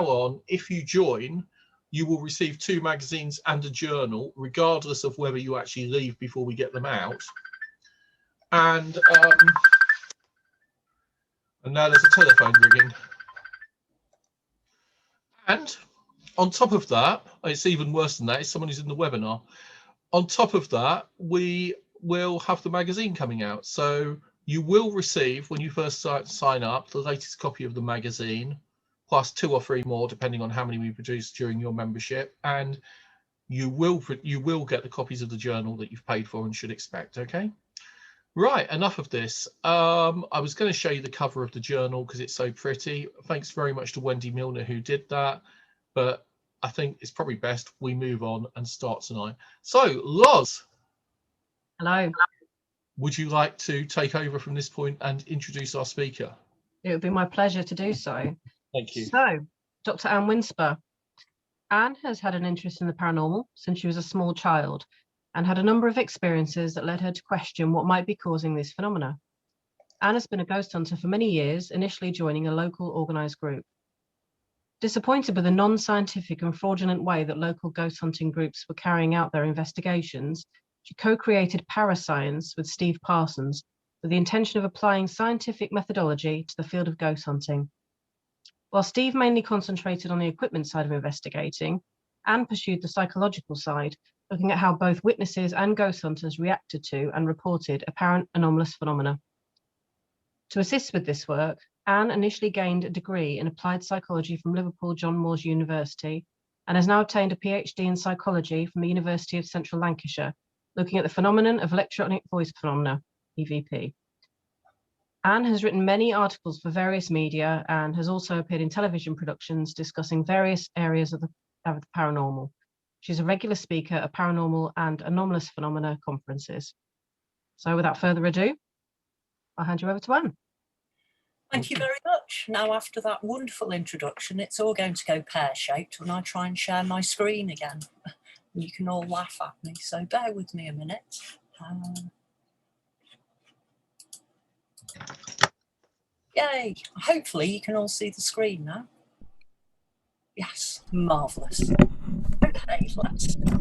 on, if you join, you will receive 2 magazines and a journal, regardless of whether you actually leave before we get them out. And now there's a telephone ringing. And on top of that, it's even worse than that, it's someone who's in the webinar. On top of that, we will have the magazine coming out. So you will receive, when you first sign up, the latest copy of the magazine, plus 2 or 3 more, depending on how many we produce during your membership. And you will get the copies of the journal that you've paid for and should expect, okay? Right, enough of this. I was going to show you the cover of the journal because it's so pretty. Thanks very much to Wendy Milner who did that. But I think it's probably best we move on and start tonight. So, Loz. Hello. Would you like to take over from this point and introduce our speaker? It would be my pleasure to do so. Thank you. So, Dr. Anne Winsper. Anne has had an interest in the paranormal since she was a small child and had a number of experiences that led her to question what might be causing these phenomena. Anne has been a ghost hunter for many years, initially joining a local organised group. Disappointed with the non-scientific and fraudulent way that local ghost hunting groups were carrying out their investigations, she co-created Parascience with Steve Parsons with the intention of applying scientific methodology to the field of ghost hunting. While Steve mainly concentrated on the equipment side of investigating, Anne pursued the psychological side, looking at how both witnesses and ghost hunters reacted to and reported apparent anomalous phenomena. To assist with this work, Anne initially gained a degree in applied psychology from Liverpool John Moores University and has now obtained a PhD in psychology from the University of Central Lancashire, looking at the phenomenon of electronic voice phenomena, EVP. Anne has written many articles for various media and has also appeared in television productions discussing various areas of the paranormal. She's a regular speaker at paranormal and anomalous phenomena conferences. So without further ado, I'll hand you over to Anne. Thank you very much. Now, after that wonderful introduction, it's all going to go pear-shaped when I try and share my screen again. You can all laugh at me, so bear with me a minute. Yay! Hopefully you can all see the screen now. Yes, marvellous. Okay, let's start.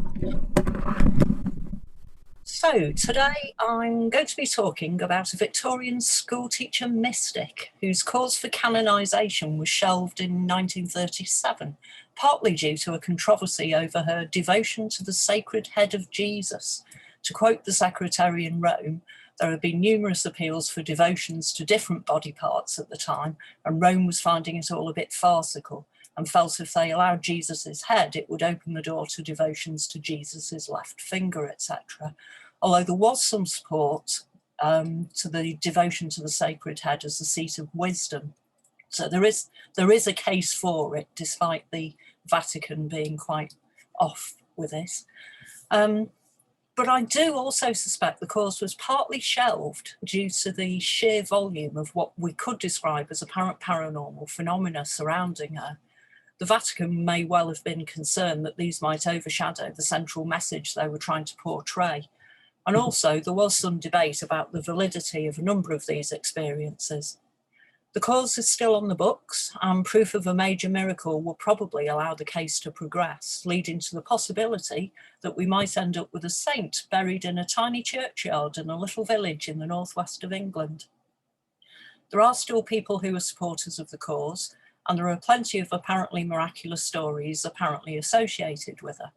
So today I'm going to be talking about a Victorian schoolteacher mystic whose cause for canonisation was shelved in 1937, partly due to a controversy over her devotion to the sacred head of Jesus. To quote the secretary in Rome, there had been numerous appeals for devotions to different body parts at the time, and Rome was finding it all a bit farcical and felt if they allowed Jesus's head, it would open the door to devotions to Jesus's left finger, etc. Although there was some support to the devotion to the sacred head as the seat of wisdom. So there is a case for it, despite the Vatican being quite off with this. But I do also suspect the cause was partly shelved due to the sheer volume of what we could describe as apparent paranormal phenomena surrounding her. The Vatican may well have been concerned that these might overshadow the central message they were trying to portray. And also there was some debate about the validity of a number of these experiences. The cause is still on the books, and proof of a major miracle will probably allow the case to progress, leading to the possibility that we might end up with a saint buried in a tiny churchyard in a little village in the northwest of England. There are still people who are supporters of the cause, and there are plenty of apparently miraculous stories apparently associated with her.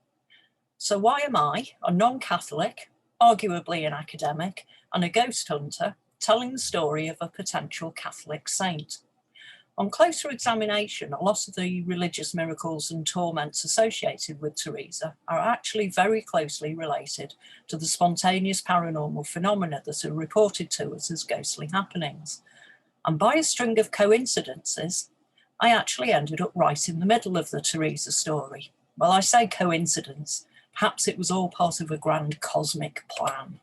So why am I, a non-Catholic, arguably an academic, and a ghost hunter, telling the story of a potential Catholic saint? On closer examination, a lot of the religious miracles and torments associated with Teresa are actually very closely related to the spontaneous paranormal phenomena that are reported to us as ghostly happenings. And by a string of coincidences, I actually ended up right in the middle of the Teresa story. Well, I say coincidence, perhaps it was all part of a grand cosmic plan.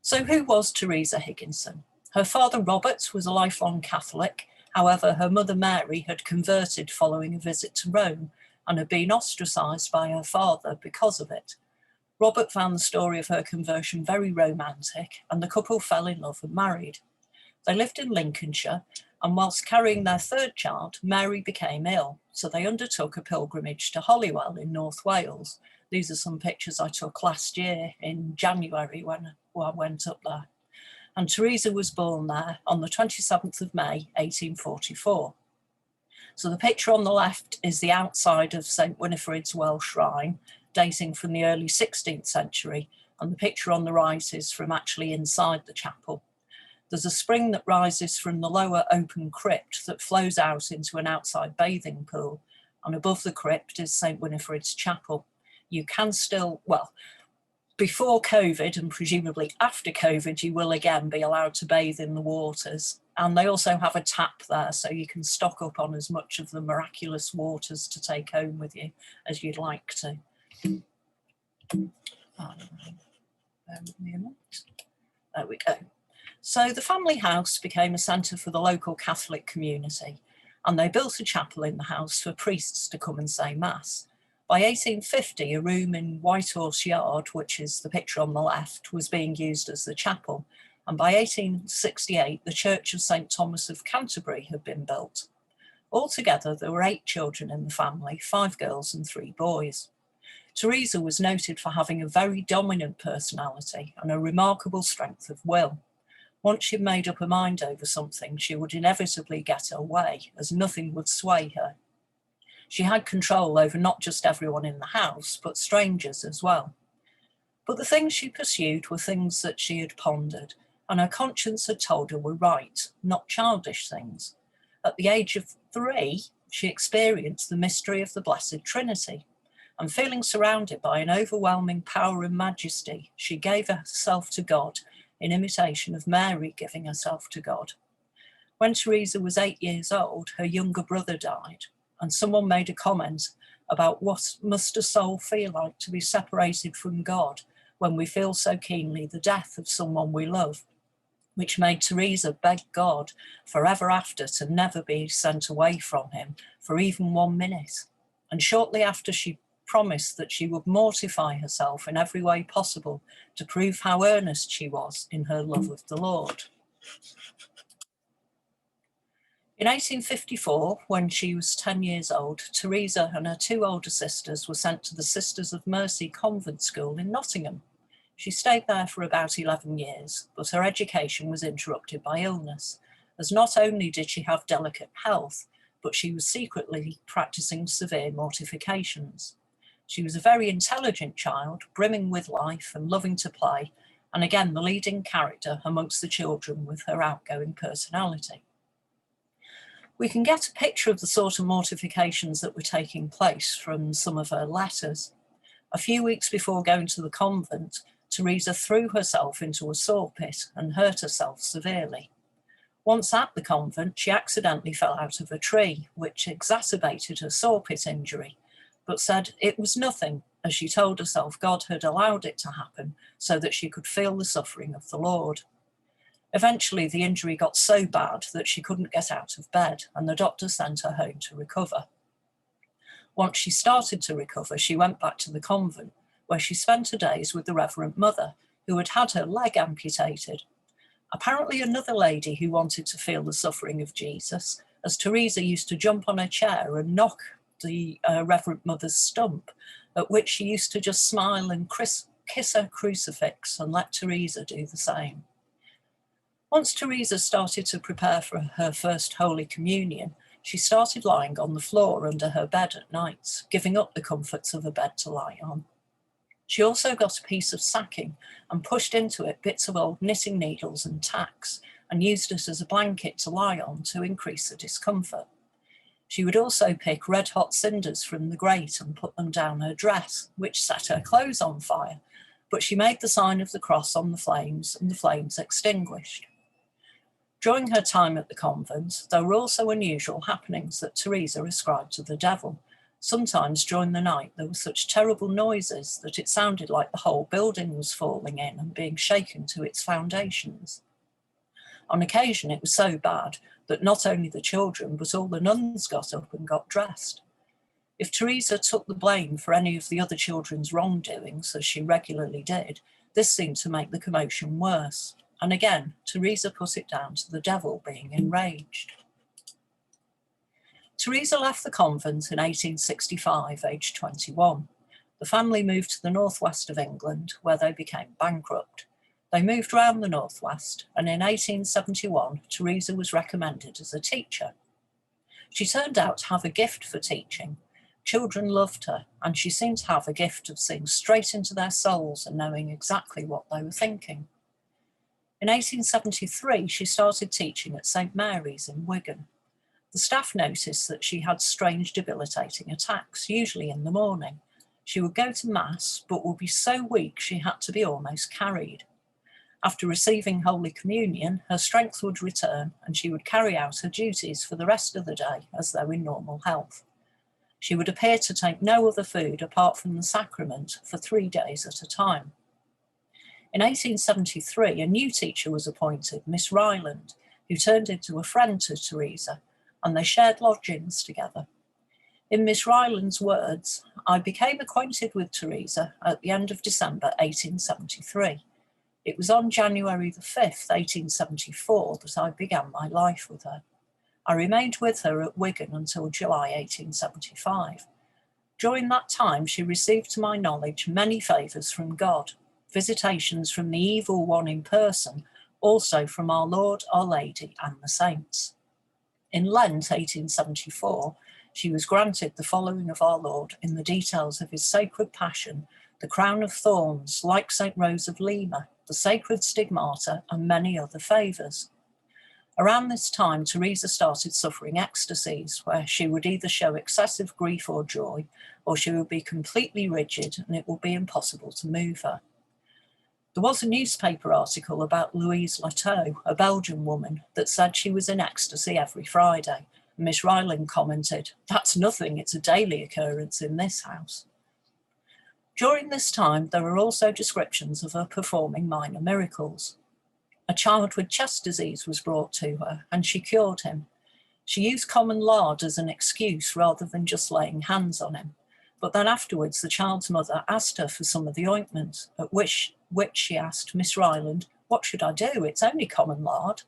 So who was Teresa Higginson? Her father Robert was a lifelong Catholic. However, her mother Mary had converted following a visit to Rome and had been ostracised by her father because of it. Robert found the story of her conversion very romantic, and the couple fell in love and married. They lived in Lincolnshire, And whilst carrying their third child, Mary became ill, so they undertook a pilgrimage to Holywell in North Wales. These are some pictures I took last year in January when I went up there. And Teresa was born there on the 27th of May, 1844. So the picture on the left is the outside of St Winifred's Well Shrine, dating from the early 16th century, and the picture on the right is from actually inside the chapel. There's a spring that rises from the lower open crypt that flows out into an outside bathing pool, and above the crypt is St Winifred's Chapel. You can still, well, before COVID and presumably after COVID, you will again be allowed to bathe in the waters. And they also have a tap there, so you can stock up on as much of the miraculous waters to take home with you as you'd like to. There we go. So the family house became a centre for the local Catholic community, and they built a chapel in the house for priests to come and say mass. By 1850, a room in Whitehorse Yard, which is the picture on the left, was being used as the chapel. And by 1868, the Church of St Thomas of Canterbury had been built. Altogether, there were 8 children in the family, 5 girls and 3 boys. Teresa was noted for having a very dominant personality and a remarkable strength of will. Once she'd made up her mind over something, she would inevitably get her way, as nothing would sway her. She had control over not just everyone in the house, but strangers as well. But the things she pursued were things that she had pondered, and her conscience had told her were right, not childish things. At the age of 3, she experienced the mystery of the Blessed Trinity, and feeling surrounded by an overwhelming power and majesty, she gave herself to God in imitation of Mary giving herself to God. When Teresa was 8 years old, her younger brother died, and someone made a comment about what must a soul feel like to be separated from God when we feel so keenly the death of someone we love, which made Teresa beg God forever after to never be sent away from him for even 1 minute. And shortly after, she promised that she would mortify herself in every way possible to prove how earnest she was in her love of the Lord. In 1854, when she was 10 years old, Teresa and her 2 older sisters were sent to the Sisters of Mersey convent school in Nottingham. She stayed there for about 11 years, but her education was interrupted by illness, as not only did she have delicate health, but she was secretly practicing severe mortifications. She was a very intelligent child, brimming with life and loving to play, and again the leading character amongst the children with her outgoing personality. We can get a picture of the sort of mortifications that were taking place from some of her letters. A few weeks before going to the convent, Teresa threw herself into a sawpit and hurt herself severely. Once at the convent, she accidentally fell out of a tree, which exacerbated her sawpit injury, but said it was nothing, as she told herself God had allowed it to happen so that she could feel the suffering of the Lord. Eventually, the injury got so bad that she couldn't get out of bed, and the doctor sent her home to recover. Once she started to recover, she went back to the convent, where she spent her days with the Reverend Mother, who had had her leg amputated. Apparently another lady who wanted to feel the suffering of Jesus, as Teresa used to jump on her chair and knock the Reverend Mother's stump, at which she used to just smile and kiss her crucifix and let Teresa do the same. Once Teresa started to prepare for her first Holy Communion, she started lying on the floor under her bed at night, giving up the comforts of a bed to lie on. She also got a piece of sacking and pushed into it bits of old knitting needles and tacks and used it as a blanket to lie on to increase the discomfort. She would also pick red-hot cinders from the grate and put them down her dress, which set her clothes on fire, but she made the sign of the cross on the flames and the flames extinguished. During her time at the convent, there were also unusual happenings that Teresa ascribed to the devil. Sometimes during the night there were such terrible noises that it sounded like the whole building was falling in and being shaken to its foundations. On occasion it was so bad that not only the children but all the nuns got up and got dressed. If Teresa took the blame for any of the other children's wrongdoings, as she regularly did, this seemed to make the commotion worse. And again, Teresa put it down to the devil being enraged. Teresa left the convent in 1865, aged 21. The family moved to the northwest of England, where they became bankrupt. They moved round the northwest, and in 1871, Teresa was recommended as a teacher. She turned out to have a gift for teaching. Children loved her, and she seemed to have a gift of seeing straight into their souls and knowing exactly what they were thinking. In 1873, she started teaching at St. Mary's in Wigan. The staff noticed that she had strange, debilitating attacks, usually in the morning. She would go to Mass, but would be so weak she had to be almost carried. After receiving Holy Communion, her strength would return and she would carry out her duties for the rest of the day as though in normal health. She would appear to take no other food apart from the sacrament for 3 days at a time. In 1873, a new teacher was appointed, Miss Ryland, who turned into a friend to Teresa, and they shared lodgings together. In Miss Ryland's words, "I became acquainted with Teresa at the end of December 1873. It was on January the 5th, 1874, that I began my life with her. I remained with her at Wigan until July 1875. During that time, she received to my knowledge many favours from God, visitations from the Evil One in person, also from our Lord, our Lady, and the saints. In Lent 1874, she was granted the following of our Lord in the details of his sacred passion, the crown of thorns, like St. Rose of Lima, the sacred stigmata, and many other favours. Around this time, Teresa started suffering ecstasies, where she would either show excessive grief or joy, or she would be completely rigid and it would be impossible to move her. There was a newspaper article about Louise Lateau, a Belgian woman, that said she was in ecstasy every Friday. Miss Ryland commented, "That's nothing, it's a daily occurrence in this house." During this time, there were also descriptions of her performing minor miracles. A child with chest disease was brought to her, and she cured him. She used common lard as an excuse rather than just laying hands on him. But then afterwards, the child's mother asked her for some of the ointment, at which she asked Miss Ryland, "What should I do? It's only common lard."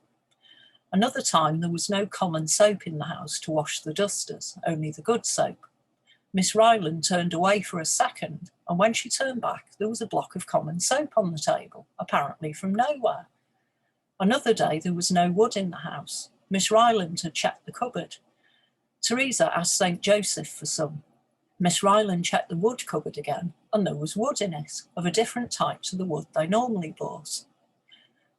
Another time, there was no common soap in the house to wash the dusters, only the good soap. Miss Ryland turned away for a second, and when she turned back, there was a block of common soap on the table, apparently from nowhere. Another day, there was no wood in the house. Miss Ryland had checked the cupboard. Teresa asked St. Joseph for some. Miss Ryland checked the wood cupboard again, and there was wood in it, of a different type to the wood they normally bought.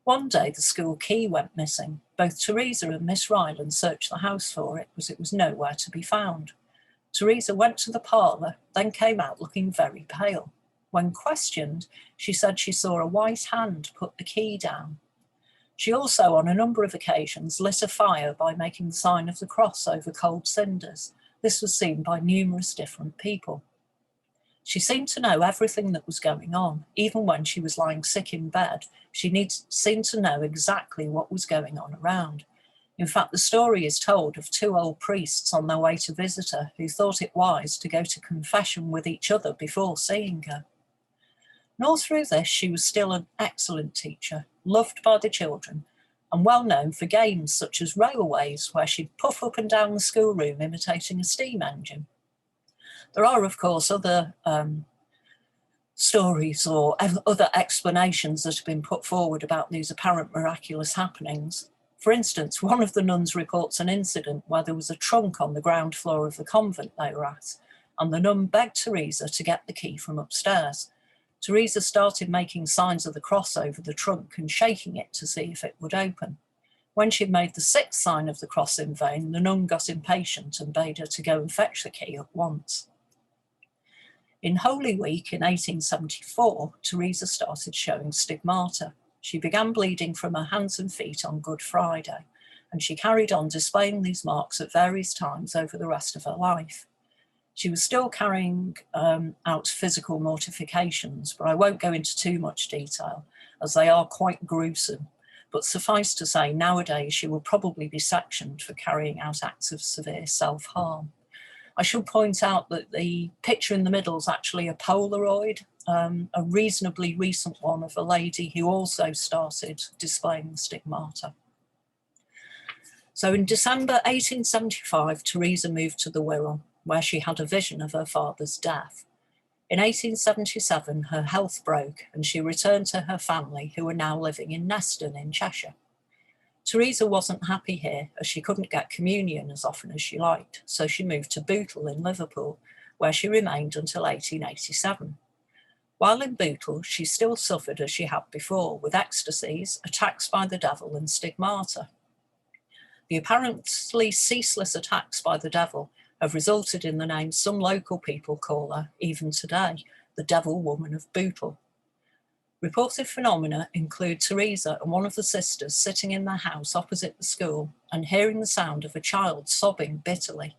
One day, the school key went missing. Both Teresa and Miss Ryland searched the house for it, but it was nowhere to be found. Teresa went to the parlour, then came out looking very pale. When questioned, she said she saw a white hand put the key down. She also, on a number of occasions, lit a fire by making the sign of the cross over cold cinders. This was seen by numerous different people. She seemed to know everything that was going on. Even when she was lying sick in bed, she seemed to know exactly what was going on around. In fact, the story is told of 2 old priests on their way to visit her who thought it wise to go to confession with each other before seeing her. And all through this, she was still an excellent teacher, loved by the children, and well known for games such as railways, where she'd puff up and down the schoolroom imitating a steam engine. There are, of course, other stories or other explanations that have been put forward about these apparent miraculous happenings. For instance, one of the nuns reports an incident where there was a trunk on the ground floor of the convent they were at, and the nun begged Teresa to get the key from upstairs. Teresa started making signs of the cross over the trunk and shaking it to see if it would open. When she'd made the 6th sign of the cross in vain, the nun got impatient and bade her to go and fetch the key at once. In Holy Week in 1874, Teresa started showing stigmata. She began bleeding from her hands and feet on Good Friday, and she carried on displaying these marks at various times over the rest of her life. She was still carrying out physical mortifications, but I won't go into too much detail, as they are quite gruesome. But suffice to say, nowadays she will probably be sectioned for carrying out acts of severe self-harm. I should point out that the picture in the middle is actually a Polaroid, a reasonably recent one of a lady who also started displaying the stigmata. So in December 1875, Teresa moved to the Wirral, where she had a vision of her father's death. In 1877, her health broke and she returned to her family, who were now living in Neston in Cheshire. Teresa wasn't happy here, as she couldn't get communion as often as she liked, so she moved to Bootle in Liverpool, where she remained until 1887. While in Bootle, she still suffered as she had before, with ecstasies, attacks by the devil and stigmata. The apparently ceaseless attacks by the devil have resulted in the name some local people call her, even today, the Devil Woman of Bootle. Reported phenomena include Teresa and one of the sisters sitting in their house opposite the school and hearing the sound of a child sobbing bitterly.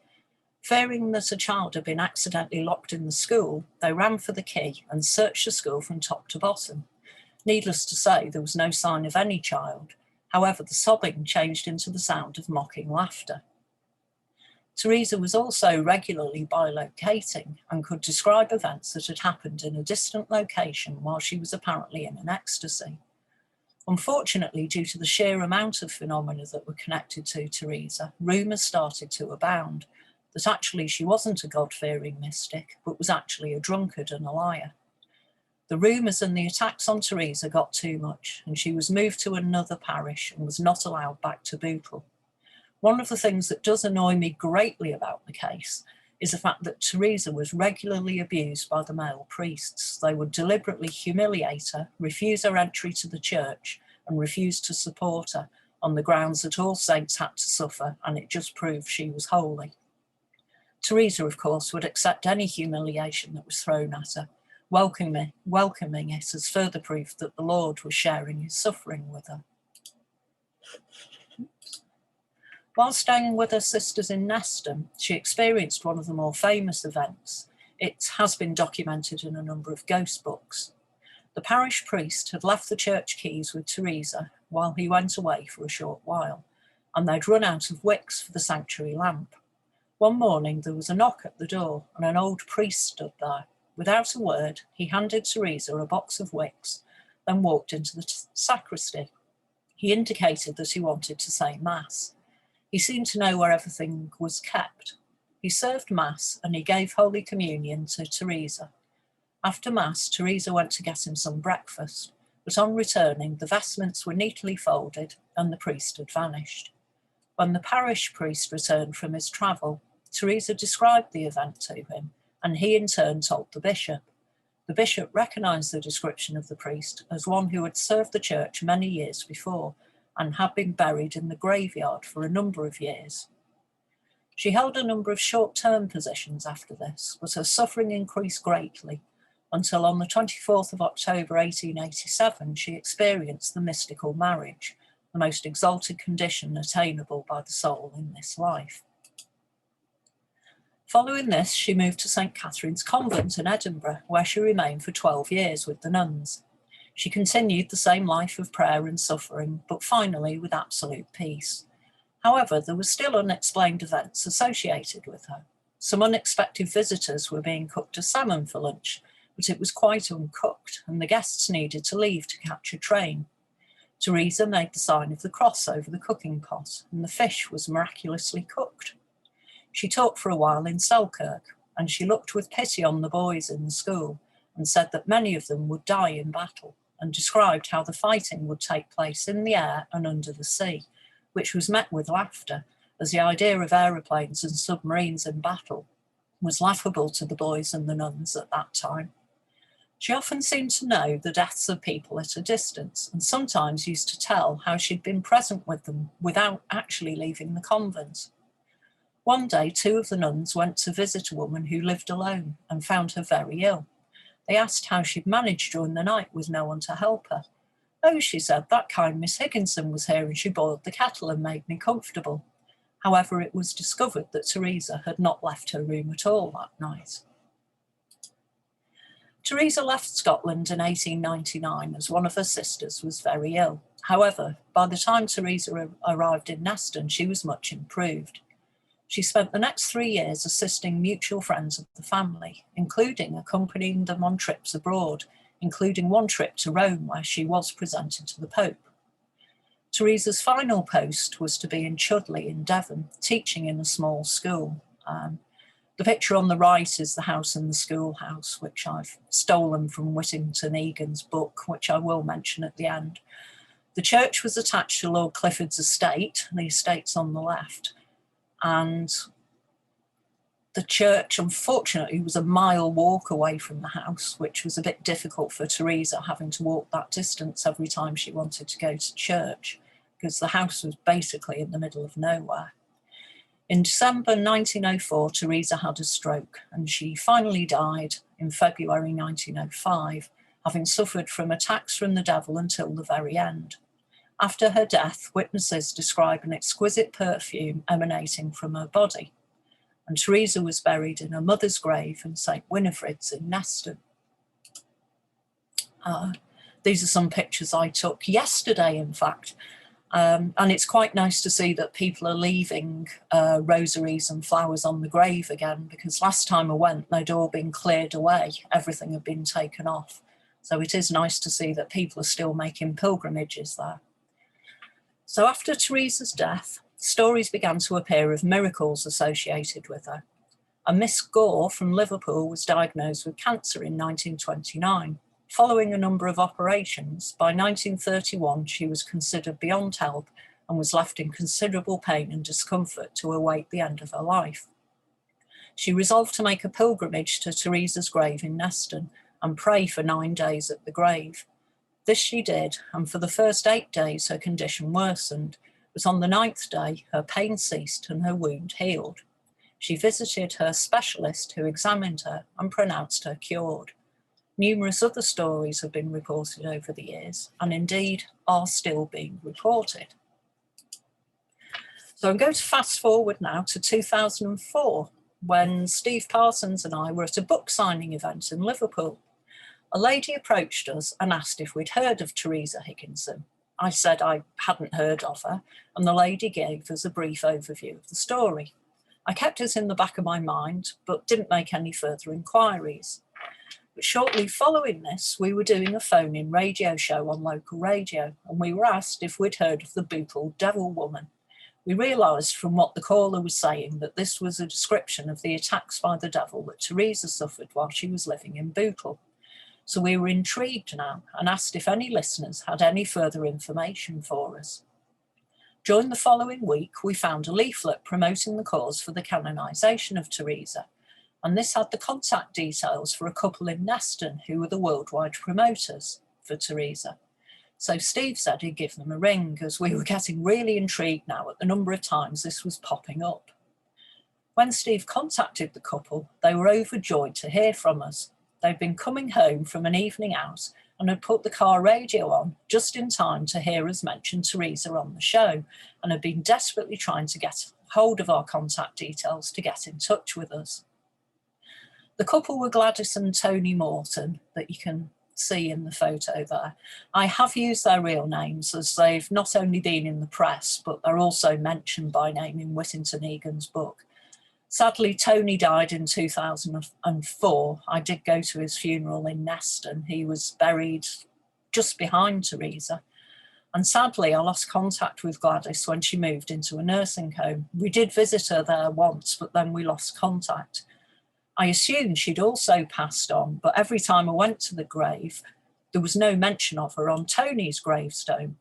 Fearing that a child had been accidentally locked in the school, they ran for the key and searched the school from top to bottom. Needless to say, there was no sign of any child. However, the sobbing changed into the sound of mocking laughter. Teresa was also regularly bilocating and could describe events that had happened in a distant location while she was apparently in an ecstasy. Unfortunately, due to the sheer amount of phenomena that were connected to Teresa, rumours started to abound that actually she wasn't a God-fearing mystic, but was actually a drunkard and a liar. The rumours and the attacks on Teresa got too much, and she was moved to another parish and was not allowed back to Bootle. One of the things that does annoy me greatly about the case is the fact that Teresa was regularly abused by the male priests. They would deliberately humiliate her, refuse her entry to the church, and refuse to support her on the grounds that all saints had to suffer, and it just proved she was holy. Teresa, of course, would accept any humiliation that was thrown at her, welcoming it as further proof that the Lord was sharing his suffering with her. While staying with her sisters in Neston, she experienced one of the more famous events. It has been documented in a number of ghost books. The parish priest had left the church keys with Teresa while he went away for a short while, and they'd run out of wicks for the sanctuary lamp. One morning there was a knock at the door and an old priest stood there. Without a word, he handed Teresa a box of wicks, then walked into the sacristy. He indicated that he wanted to say Mass. He seemed to know where everything was kept. He served Mass and he gave Holy Communion to Teresa. After Mass, Teresa went to get him some breakfast, but on returning, the vestments were neatly folded and the priest had vanished. When the parish priest returned from his travel, Teresa described the event to him, and he in turn told the bishop. The bishop recognised the description of the priest as one who had served the church many years before, and had been buried in the graveyard for a number of years. She held a number of short-term positions after this, but her suffering increased greatly until on the 24th of October 1887 she experienced the mystical marriage, the most exalted condition attainable by the soul in this life. Following this, she moved to St. Catherine's Convent in Edinburgh, where she remained for 12 years with the nuns. She continued the same life of prayer and suffering, but finally with absolute peace. However, there were still unexplained events associated with her. Some unexpected visitors were being cooked a salmon for lunch, but it was quite uncooked, and the guests needed to leave to catch a train. Teresa made the sign of the cross over the cooking pot, and the fish was miraculously cooked. She taught for a while in Selkirk, and she looked with pity on the boys in the school, and said that many of them would die in battle, and described how the fighting would take place in the air and under the sea, which was met with laughter, as the idea of aeroplanes and submarines in battle was laughable to the boys and the nuns at that time. She often seemed to know the deaths of people at a distance, and sometimes used to tell how she'd been present with them without actually leaving the convent. One day, 2 of the nuns went to visit a woman who lived alone and found her very ill. They asked how she'd managed during the night with no one to help her. "Oh," she said, "that kind Miss Higginson was here and she boiled the kettle and made me comfortable." However, it was discovered that Teresa had not left her room at all that night. Teresa left Scotland in 1899 as one of her sisters was very ill. However, by the time Teresa arrived in Neston, she was much improved. She spent the next 3 years assisting mutual friends of the family, including accompanying them on trips abroad, including one trip to Rome where she was presented to the Pope. Teresa's final post was to be in Chudley in Devon, teaching in a small school. The picture on the right is the house in the schoolhouse, which I've stolen from Whittington Egan's book, which I will mention at the end. The church was attached to Lord Clifford's estate, the estate's on the left, and the church, unfortunately, was a mile walk away from the house, which was a bit difficult for Teresa, having to walk that distance every time she wanted to go to church, because the house was basically in the middle of nowhere. In December 1904, Teresa had a stroke, and she finally died in February 1905, having suffered from attacks from the devil until the very end. After her death, witnesses describe an exquisite perfume emanating from her body, and Teresa was buried in her mother's grave in St. Winifred's in Neston. These are some pictures I took yesterday, in fact, and it's quite nice to see that people are leaving rosaries and flowers on the grave again, because last time I went, they'd all been cleared away. Everything had been taken off. So it is nice to see that people are still making pilgrimages there. So after Teresa's death, stories began to appear of miracles associated with her. And Miss Gore from Liverpool was diagnosed with cancer in 1929. Following a number of operations, by 1931 she was considered beyond help and was left in considerable pain and discomfort to await the end of her life. She resolved to make a pilgrimage to Teresa's grave in Neston and pray for 9 days at the grave. This she did, and for the first 8 days her condition worsened, but on the 9th day her pain ceased and her wound healed. She visited her specialist, who examined her and pronounced her cured. Numerous other stories have been reported over the years, and indeed are still being reported. So I'm going to fast forward now to 2004, when Steve Parsons and I were at a book signing event in Liverpool. A lady approached us and asked if we'd heard of Teresa Higginson. I said I hadn't heard of her, and the lady gave us a brief overview of the story. I kept it in the back of my mind, but didn't make any further inquiries. But shortly following this, we were doing a phone-in radio show on local radio, and we were asked if we'd heard of the Bootle Devil Woman. We realised from what the caller was saying that this was a description of the attacks by the devil that Teresa suffered while she was living in Bootle. So we were intrigued now and asked if any listeners had any further information for us. During the following week, we found a leaflet promoting the cause for the canonisation of Teresa, and this had the contact details for a couple in Neston who were the worldwide promoters for Teresa. So Steve said he'd give them a ring, as we were getting really intrigued now at the number of times this was popping up. When Steve contacted the couple, they were overjoyed to hear from us. They'd been coming home from an evening out and had put the car radio on just in time to hear us mention Teresa on the show, and had been desperately trying to get hold of our contact details to get in touch with us. The couple were Gladys and Tony Morton, that you can see in the photo there. I have used their real names, as they've not only been in the press, but they're also mentioned by name in Whittington Egan's book. Sadly, Tony died in 2004. I did go to his funeral in Neston. He was buried just behind Teresa. And sadly, I lost contact with Gladys when she moved into a nursing home. We did visit her there once, but then we lost contact. I assumed she'd also passed on, but every time I went to the grave, there was no mention of her on Tony's gravestone.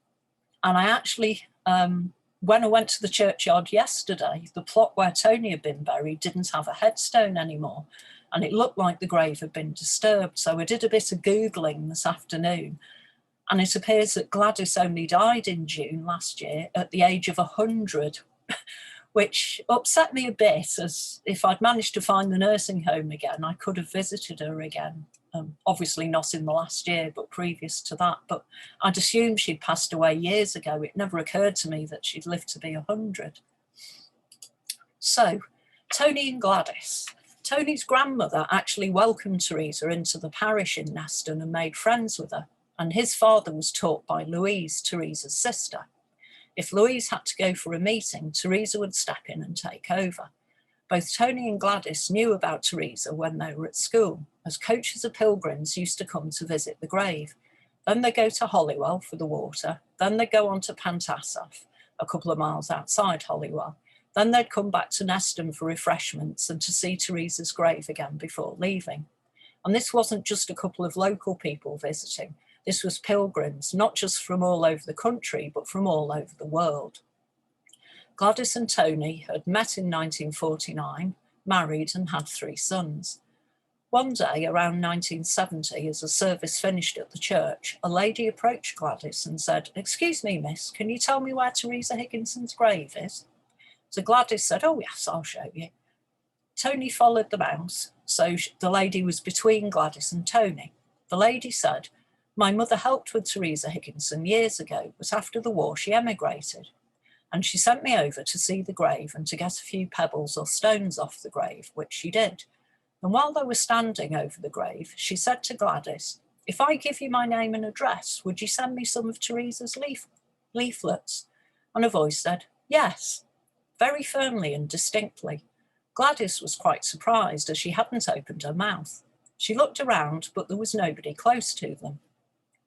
And I actually, when I went to the churchyard yesterday, the plot where Tony had been buried didn't have a headstone anymore, and it looked like the grave had been disturbed. So I did a bit of Googling this afternoon, and it appears that Gladys only died in June last year at the age of 100, which upset me a bit, as if I'd managed to find the nursing home again, I could have visited her again. Obviously not in the last year, but previous to that. But I'd assumed she'd passed away years ago. It never occurred to me that she'd lived to be 100. So, Tony and Gladys. Tony's grandmother actually welcomed Teresa into the parish in Neston and made friends with her, and his father was taught by Louise, Teresa's sister. If Louise had to go for a meeting, Teresa would step in and take over. Both Tony and Gladys knew about Teresa when they were at school, as coaches of pilgrims used to come to visit the grave. Then they go to Holywell for the water, Then they'd go on to Pantassaf, a couple of miles outside Holywell. Then they'd come back to Neston for refreshments and to see Teresa's grave again before leaving. And this wasn't just a couple of local people visiting. This was pilgrims, not just from all over the country, but from all over the world. Gladys and Tony had met in 1949, married and had 3 sons. One day, around 1970, as a service finished at the church, a lady approached Gladys and said, "Excuse me, miss, can you tell me where Teresa Higginson's grave is?" So Gladys said, "Oh yes, I'll show you." Tony followed the mouse, so the lady was between Gladys and Tony. The lady said, "My mother helped with Teresa Higginson years ago, but after the war she emigrated. And she sent me over to see the grave and to get a few pebbles or stones off the grave, which she did. And while they were standing over the grave, she said to Gladys, 'If I give you my name and address, would you send me some of Teresa's leaflets?' And a voice said, 'Yes,' very firmly and distinctly. Gladys was quite surprised as she hadn't opened her mouth. She looked around, but there was nobody close to them.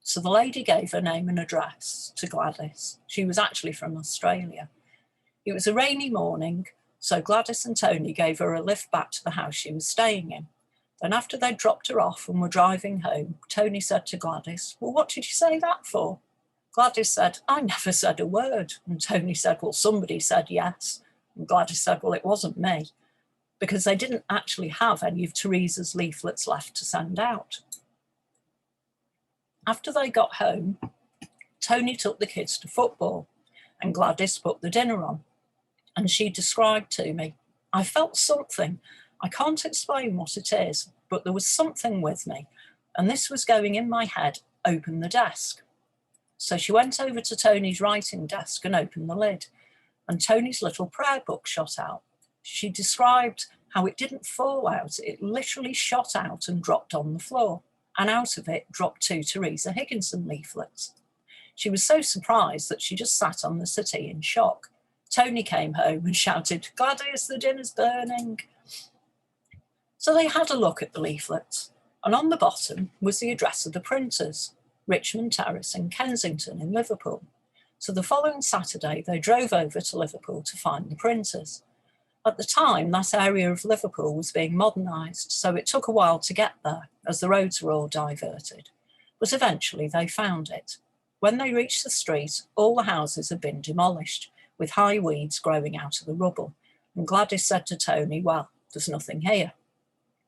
So the lady gave her name and address to Gladys. She was actually from Australia. It was a rainy morning, so Gladys and Tony gave her a lift back to the house she was staying in. Then after they'd dropped her off and were driving home, Tony said to Gladys, "Well, what did you say that for?" Gladys said, "I never said a word." And Tony said, "Well, somebody said yes." And Gladys said, "Well, it wasn't me," because they didn't actually have any of Teresa's leaflets left to send out. After they got home, Tony took the kids to football and Gladys put the dinner on. And she described to me, "I felt something. I can't explain what it is, but there was something with me. And this was going in my head, open the desk." So she went over to Tony's writing desk and opened the lid. And Tony's little prayer book shot out. She described how it didn't fall out. It literally shot out and dropped on the floor. And out of it dropped 2 Teresa Higginson leaflets. She was so surprised that she just sat on the settee in shock. Tony came home and shouted, "Gladys, the dinner's burning." So they had a look at the leaflets, and on the bottom was the address of the printers, Richmond Terrace in Kensington in Liverpool. So the following Saturday, they drove over to Liverpool to find the printers. At the time, that area of Liverpool was being modernised, so it took a while to get there, as the roads were all diverted. But eventually they found it. When they reached the street, all the houses had been demolished, with high weeds growing out of the rubble. And Gladys said to Tony, "Well, there's nothing here."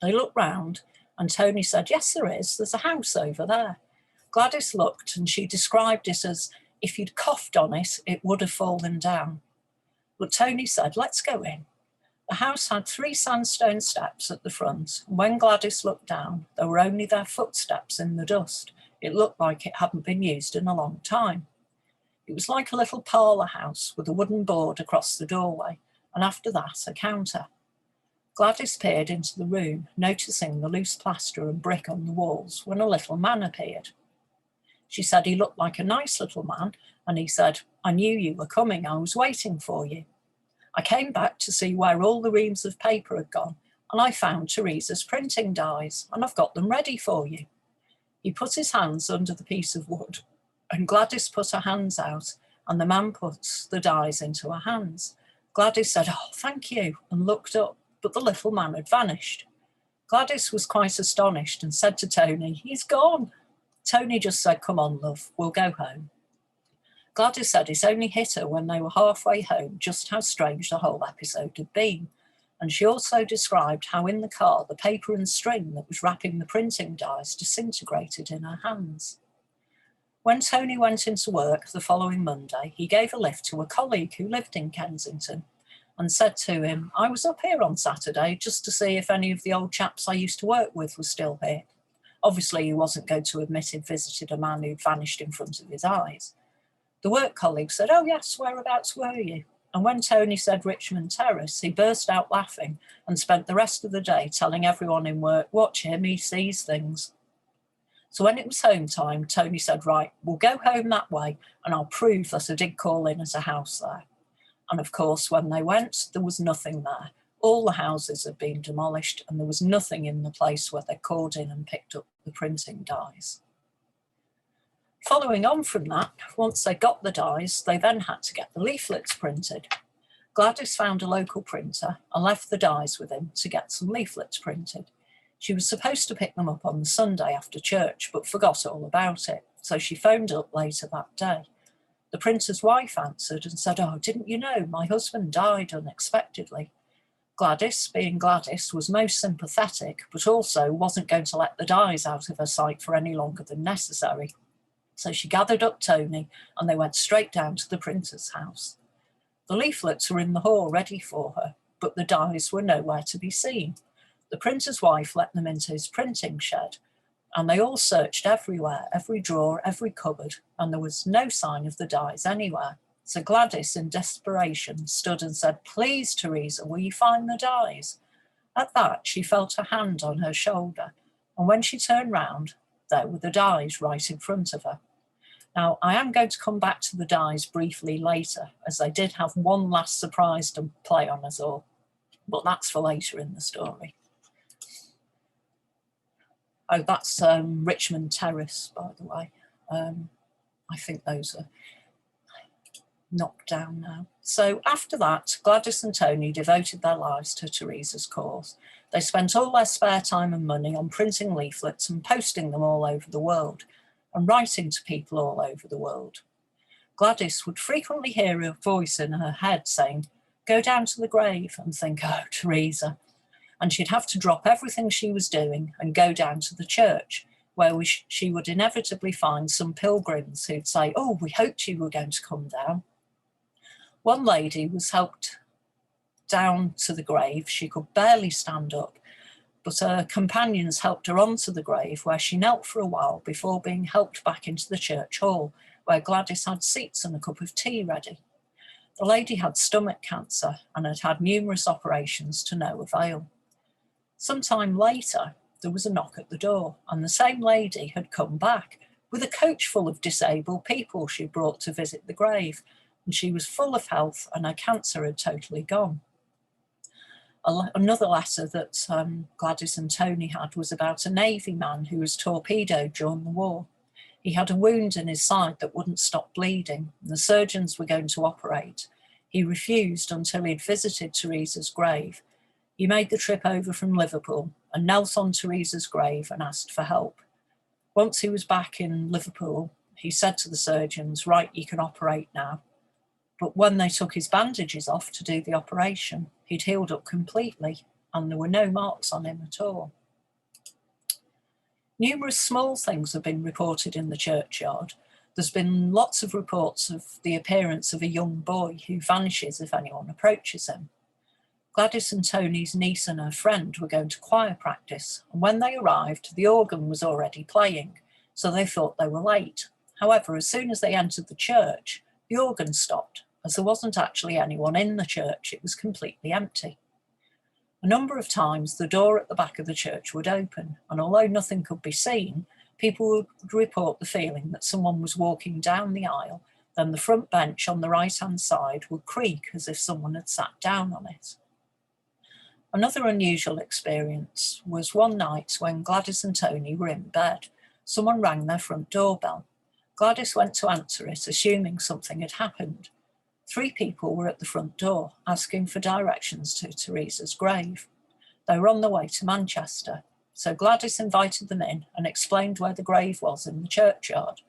They looked round, and Tony said, "Yes, there is. There's a house over there." Gladys looked, and she described it as if you'd coughed on it, it would have fallen down. But Tony said, "Let's go in." The house had 3 sandstone steps at the front, and when Gladys looked down, there were only their footsteps in the dust. It looked like it hadn't been used in a long time. It was like a little parlour house with a wooden board across the doorway, and after that, a counter. Gladys peered into the room, noticing the loose plaster and brick on the walls, when a little man appeared. She said he looked like a nice little man, and he said, "I knew you were coming. I was waiting for you. I came back to see where all the reams of paper had gone, and I found Teresa's printing dies, and I've got them ready for you." He put his hands under the piece of wood, and Gladys put her hands out, and the man put the dies into her hands. Gladys said, "Oh, thank you," and looked up, but the little man had vanished. Gladys was quite astonished and said to Tony, "He's gone." Tony just said, "Come on, love, we'll go home." Gladys said it only hit her when they were halfway home just how strange the whole episode had been. And she also described how in the car the paper and string that was wrapping the printing dies disintegrated in her hands. When Tony went into work the following Monday, he gave a lift to a colleague who lived in Kensington and said to him, "I was up here on Saturday just to see if any of the old chaps I used to work with were still here." Obviously, he wasn't going to admit he'd visited a man who'd vanished in front of his eyes. The work colleague said, "Oh yes, whereabouts were you?" And when Tony said Richmond Terrace, he burst out laughing and spent the rest of the day telling everyone in work, "Watch him, he sees things." So when it was home time, Tony said, "Right, we'll go home that way and I'll prove that I did call in at a house there." And of course, when they went, there was nothing there. All the houses had been demolished and there was nothing in the place where they called in and picked up the printing dies. Following on from that, once they got the dies, they then had to get the leaflets printed. Gladys found a local printer and left the dies with him to get some leaflets printed. She was supposed to pick them up on the Sunday after church, but forgot all about it, so she phoned up later that day. The printer's wife answered and said, "Oh, didn't you know, my husband died unexpectedly." Gladys, being Gladys, was most sympathetic, but also wasn't going to let the dies out of her sight for any longer than necessary. So she gathered up Tony and they went straight down to the printer's house. The leaflets were in the hall ready for her, but the dies were nowhere to be seen. The printer's wife let them into his printing shed, and they all searched everywhere, every drawer, every cupboard, and there was no sign of the dies anywhere. So Gladys, in desperation, stood and said, "Please, Teresa, will you find the dies?" At that, she felt a hand on her shoulder, and when she turned round, there were the dies right in front of her. Now, I am going to come back to the dies briefly later, as they did have one last surprise to play on us all, but that's for later in the story. Oh, that's Richmond Terrace, by the way. I think those are knocked down now. So after that, Gladys and Tony devoted their lives to Teresa's cause. They spent all their spare time and money on printing leaflets and posting them all over the world and writing to people all over the world. Gladys would frequently hear a voice in her head saying, "Go down to the grave," and think, "Oh, Teresa." And she'd have to drop everything she was doing and go down to the church, where she would inevitably find some pilgrims who'd say, "Oh, we hoped you were going to come down." One lady was helped down to the grave. She could barely stand up, but her companions helped her onto the grave, where she knelt for a while before being helped back into the church hall, where Gladys had seats and a cup of tea ready. The lady had stomach cancer and had had numerous operations to no avail. Sometime later, there was a knock at the door, and the same lady had come back with a coach full of disabled people she brought to visit the grave, and she was full of health and her cancer had totally gone. Another letter that Gladys and Tony had was about a Navy man who was torpedoed during the war. He had a wound in his side that wouldn't stop bleeding, and the surgeons were going to operate. He refused until he'd visited Teresa's grave. He made the trip over from Liverpool and knelt on Teresa's grave and asked for help. Once he was back in Liverpool, he said to the surgeons, "Right, you can operate now." But when they took his bandages off to do the operation, he'd healed up completely and there were no marks on him at all. Numerous small things have been reported in the churchyard. There's been lots of reports of the appearance of a young boy who vanishes if anyone approaches him. Gladys and Tony's niece and her friend were going to choir practice, and when they arrived, the organ was already playing, so they thought they were late. However, as soon as they entered the church, the organ stopped, as there wasn't actually anyone in the church. It was completely empty. A number of times, the door at the back of the church would open, and although nothing could be seen, people would report the feeling that someone was walking down the aisle, then the front bench on the right-hand side would creak as if someone had sat down on it. Another unusual experience was one night when Gladys and Tony were in bed. Someone rang their front doorbell. Gladys went to answer it, assuming something had happened. 3 people were at the front door, asking for directions to Teresa's grave. They were on the way to Manchester, so Gladys invited them in and explained where the grave was in the churchyard.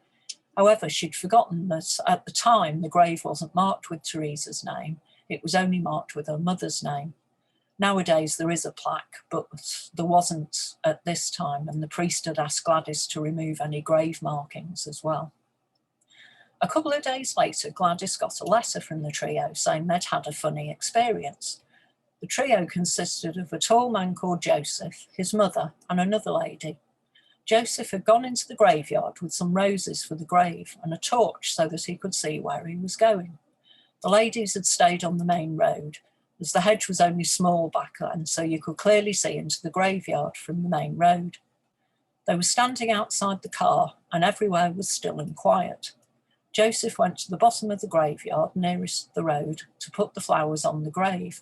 However, she'd forgotten that at the time the grave wasn't marked with Teresa's name, it was only marked with her mother's name. Nowadays there is a plaque, but there wasn't at this time, and the priest had asked Gladys to remove any grave markings as well. A couple of days later, Gladys got a letter from the trio saying they'd had a funny experience. The trio consisted of a tall man called Joseph, his mother, and another lady. Joseph had gone into the graveyard with some roses for the grave and a torch so that he could see where he was going. The ladies had stayed on the main road, as the hedge was only small back then, so you could clearly see into the graveyard from the main road. They were standing outside the car and everywhere was still and quiet. Joseph went to the bottom of the graveyard nearest the road to put the flowers on the grave,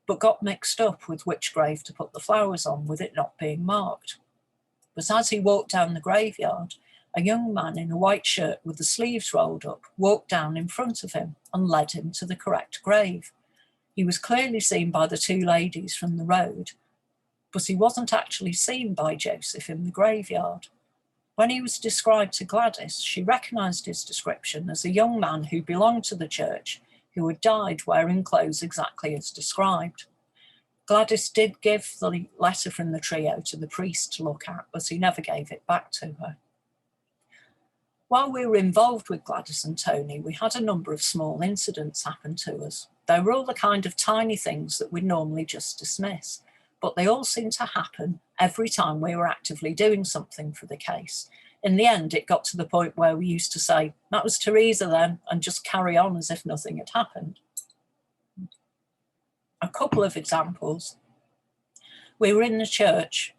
but got mixed up with which grave to put the flowers on, with it not being marked. But as he walked down the graveyard, A young man in a white shirt with the sleeves rolled up walked down in front of him and led him to the correct grave. He was clearly seen by the two ladies from the road, but he wasn't actually seen by Joseph in the graveyard. When he was described to Gladys, she recognised his description as a young man who belonged to the church who had died wearing clothes exactly as described. Gladys did give the letter from the trio to the priest to look at, but he never gave it back to her. While we were involved with Gladys and Tony, we had a number of small incidents happen to us. They were all the kind of tiny things that we'd normally just dismiss, but they all seemed to happen every time we were actively doing something for the case. In the end, it got to the point where we used to say, "That was Teresa then," and just carry on as if nothing had happened. A couple of examples. We were in the church,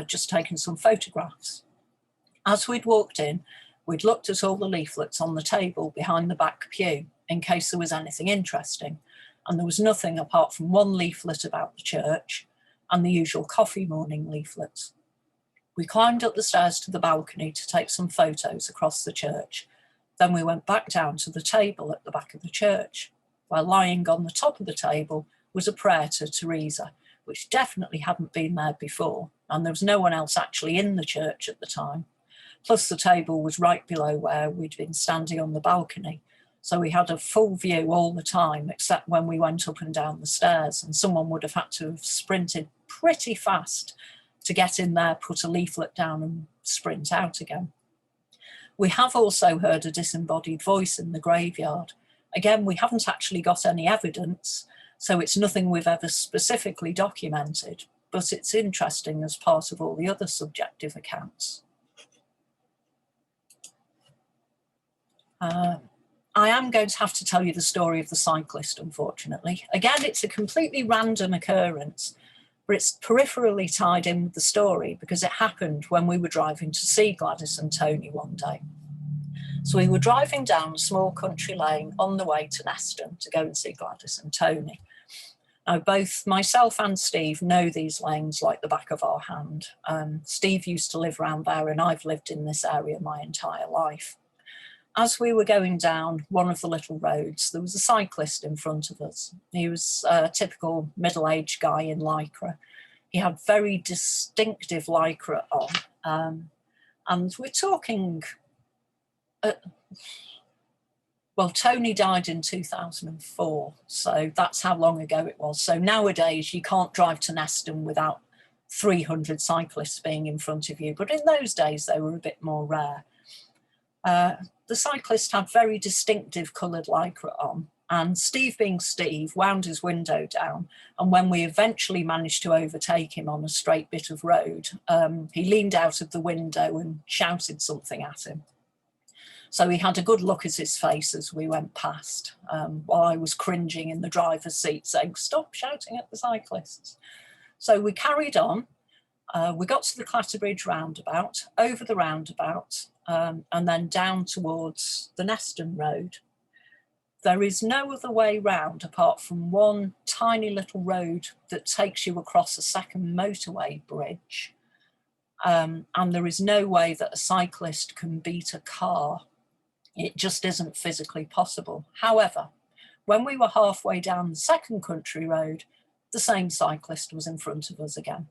just taking some photographs. As we'd walked in, we'd looked at all the leaflets on the table behind the back pew in case there was anything interesting, and there was nothing apart from one leaflet about the church and the usual coffee morning leaflets. We climbed up the stairs to the balcony to take some photos across the church. Then we went back down to the table at the back of the church, where lying on the top of the table was a prayer to Teresa, which definitely hadn't been there before, and there was no one else actually in the church at the time. Plus the table was right below where we'd been standing on the balcony, so we had a full view all the time, except when we went up and down the stairs, and someone would have had to have sprinted pretty fast to get in there, put a leaflet down and sprint out again. We have also heard a disembodied voice in the graveyard. Again, we haven't actually got any evidence, so it's nothing we've ever specifically documented, but it's interesting as part of all the other subjective accounts. I am going to have to tell you the story of the cyclist, unfortunately. Again, it's a completely random occurrence, but it's peripherally tied in with the story because it happened when we were driving to see Gladys and Tony one day. So we were driving down a small country lane on the way to Neston to go and see Gladys and Tony. Now, both myself and Steve know these lanes like the back of our hand. Steve used to live around there and I've lived in this area my entire life. As we were going down one of the little roads, there was a cyclist in front of us. He was a typical middle-aged guy in lycra. He had very distinctive lycra on. And we're talking, well, Tony died in 2004, so that's how long ago it was. So nowadays you can't drive to Neston without 300 cyclists being in front of you, but in those days they were a bit more rare. The cyclist had very distinctive coloured lycra on, and Steve, being Steve, wound his window down, and when we eventually managed to overtake him on a straight bit of road, he leaned out of the window and shouted something at him. So he had a good look at his face as we went past, while I was cringing in the driver's seat saying, "Stop shouting at the cyclists." So we carried on. We got to the Clatterbridge roundabout, over the roundabout, and then down towards the Neston Road. There is no other way round apart from one tiny little road that takes you across a second motorway bridge. And there is no way that a cyclist can beat a car. It just isn't physically possible. However, when we were halfway down the second country road, the same cyclist was in front of us again.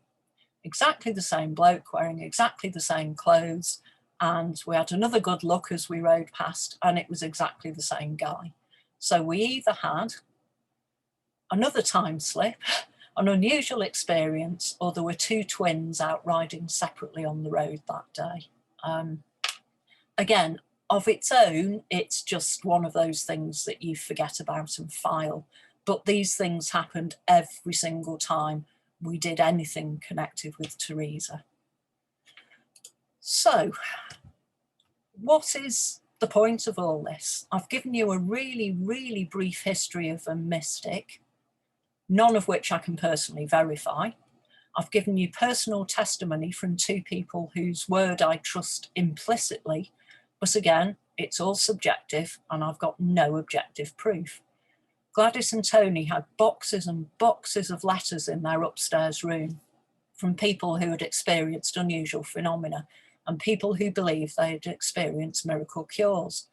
Exactly the same bloke wearing exactly the same clothes, and we had another good look as we rode past, and it was exactly the same guy. So we either had another time slip, an unusual experience, or there were two twins out riding separately on the road that day. Again, of its own, it's just one of those things that you forget about and file. But these things happened every single time we did anything connected with Teresa. So, what is the point of all this? I've given you a really, really brief history of a mystic, none of which I can personally verify. I've given you personal testimony from two people whose word I trust implicitly, but again, it's all subjective and I've got no objective proof. Gladys and Tony had boxes and boxes of letters in their upstairs room from people who had experienced unusual phenomena, and people who believed they had experienced miracle cures.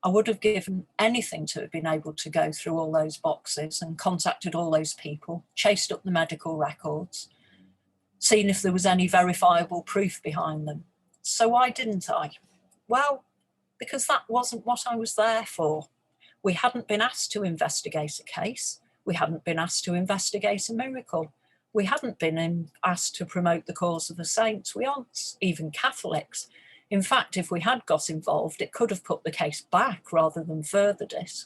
I would have given anything to have been able to go through all those boxes and contacted all those people, chased up the medical records, seen if there was any verifiable proof behind them. So why didn't I? Well, because that wasn't what I was there for. We hadn't been asked to investigate a case. We hadn't been asked to investigate a miracle. We hadn't been asked to promote the cause of a saint. We aren't even Catholics. In fact, if we had got involved, it could have put the case back rather than furthered it.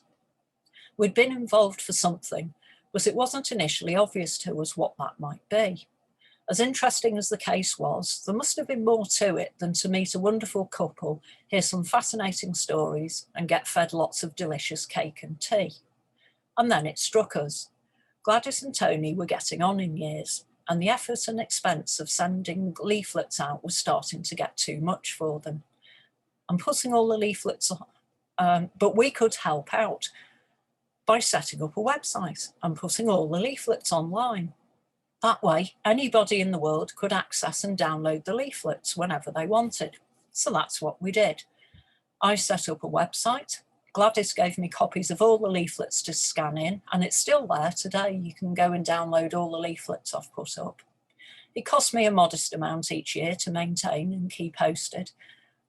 We'd been involved for something, but it wasn't initially obvious to us what that might be. As interesting as the case was, there must have been more to it than to meet a wonderful couple, hear some fascinating stories, and get fed lots of delicious cake and tea. And then it struck us. Gladys and Tony were getting on in years, and the effort and expense of sending leaflets out was starting to get too much for them. And putting all the leaflets on, but we could help out by setting up a website and putting all the leaflets online. That way, anybody in the world could access and download the leaflets whenever they wanted. So that's what we did. I set up a website. Gladys gave me copies of all the leaflets to scan in, and it's still there today. You can go and download all the leaflets I've put up. It cost me a modest amount each year to maintain and keep posted,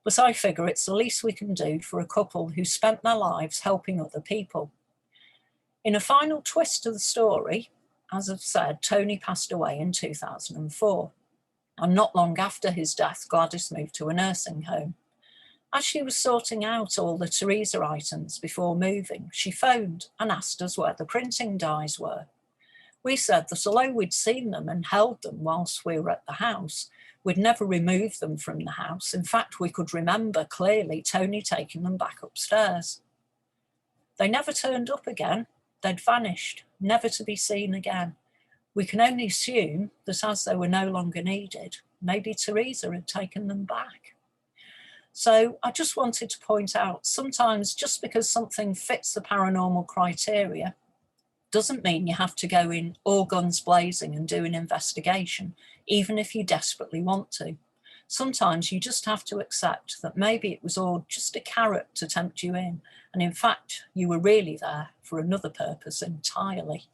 but I figure it's the least we can do for a couple who spent their lives helping other people. In a final twist to the story, as I've said, Tony passed away in 2004, and not long after his death, Gladys moved to a nursing home. As she was sorting out all the Teresa items before moving, she phoned and asked us where the printing dies were. We said that although we'd seen them and held them whilst we were at the house, we'd never removed them from the house. In fact, we could remember clearly Tony taking them back upstairs. They never turned up again. They'd vanished, never to be seen again. We can only assume that as they were no longer needed, maybe Teresa had taken them back. So I just wanted to point out, sometimes just because something fits the paranormal criteria doesn't mean you have to go in all guns blazing and do an investigation, even if you desperately want to. Sometimes you just have to accept that maybe it was all just a carrot to tempt you in, and in fact, you were really there for another purpose entirely.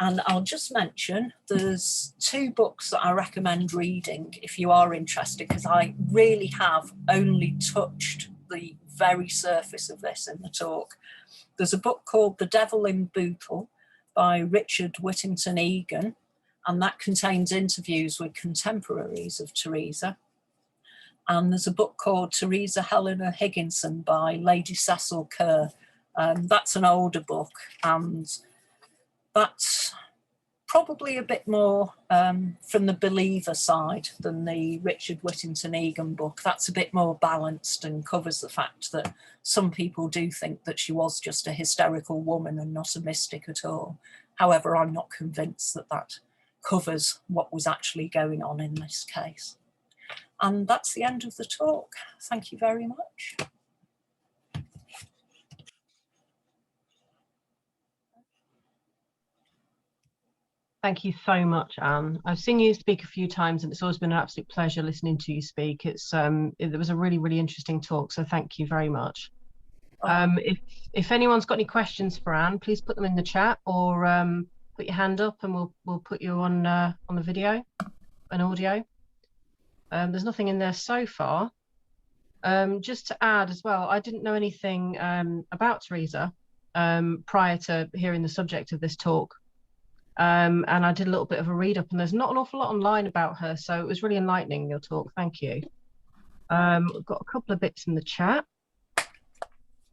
And I'll just mention, there's 2 books that I recommend reading if you are interested, because I really have only touched the very surface of this in the talk. There's a book called The Devil in Bootle by Richard Whittington Egan, and that contains interviews with contemporaries of Teresa. And there's a book called Teresa Helena Higginson by Lady Cecil Kerr. That's an older book, and that's probably a bit more from the believer side than the Richard Whittington Egan book. That's a bit more balanced and covers the fact that some people do think that she was just a hysterical woman and not a mystic at all. However, I'm not convinced that that covers what was actually going on in this case. And that's the end of the talk. Thank you very much. Thank you so much, Anne. I've seen you speak a few times, and it's always been an absolute pleasure listening to you speak. It was a really, really interesting talk, so thank you very much. If anyone's got any questions for Anne, please put them in the chat, or put your hand up, and we'll put you on the video and audio. There's nothing in there so far. Just to add as well, I didn't know anything about Teresa prior to hearing the subject of this talk. And I did a little bit of a read up, and there's not an awful lot online about her, so it was really enlightening, your talk. Thank you. We've got a couple of bits in the chat.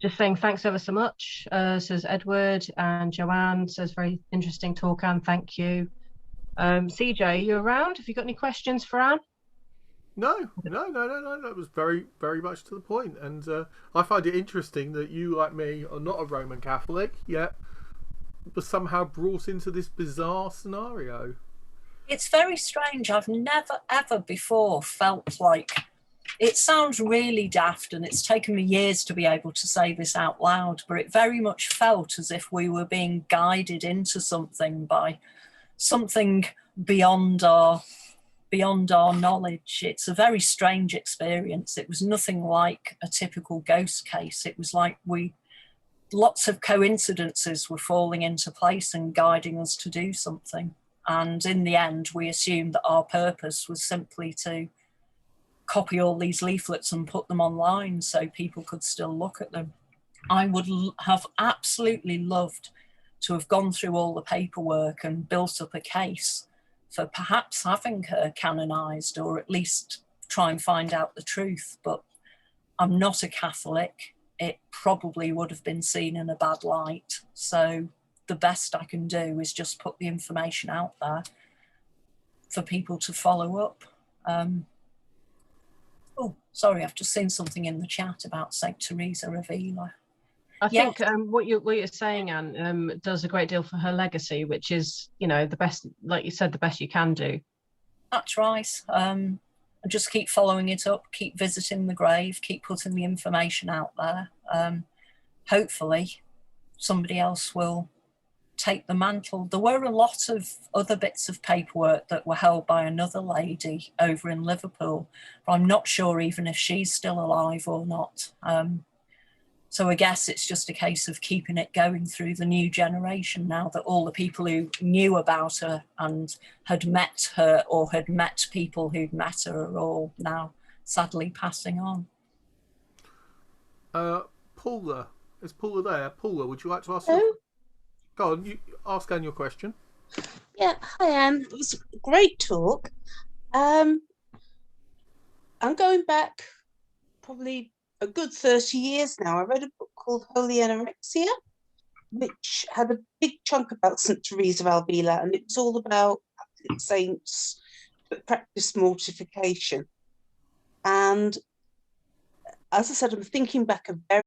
Just saying thanks ever so much, says Edward, and Joanne says very interesting talk, Anne, thank you. CJ, you around? Have you got any questions for Anne? No. That was very, very much to the point. And I find it interesting that you, like me, are not a Roman Catholic, yet was somehow brought into this bizarre scenario. It's very strange. I've never, ever before felt like, it sounds really daft, and it's taken me years to be able to say this out loud, but it very much felt as if we were being guided into something by something beyond our beyond our knowledge. It's a very strange experience. It was nothing like a typical ghost case. It was like lots of coincidences were falling into place and guiding us to do something. And in the end, we assumed that our purpose was simply to copy all these leaflets and put them online so people could still look at them. I would have absolutely loved to have gone through all the paperwork and built up a case for perhaps having her canonised, or at least try and find out the truth. But I'm not a Catholic. It probably would have been seen in a bad light. So the best I can do is just put the information out there for people to follow up. Oh, sorry, I've just seen something in the chat about St. Teresa of Avila. I think what you're saying, Anne, does a great deal for her legacy, which is, you know, the best, like you said, the best you can do. That's right. And just keep following it up, keep visiting the grave, keep putting the information out there. Hopefully somebody else will take the mantle. There were a lot of other bits of paperwork that were held by another lady over in Liverpool, but I'm not sure even if she's still alive or not. So I guess it's just a case of keeping it going through the new generation now that all the people who knew about her and had met her or had met people who'd met her are all now sadly passing on. Paula, is Paula there? Paula, would you like to ask? Hello? Go on, you ask Anne your question. Yeah, hi Anne. It was a great talk. I'm going back probably a good 30 years now. I read a book called Holy Anorexia, which had a big chunk about St. Teresa of Avila, and it was all about Catholic saints that practiced mortification. And as I said, I'm thinking back a very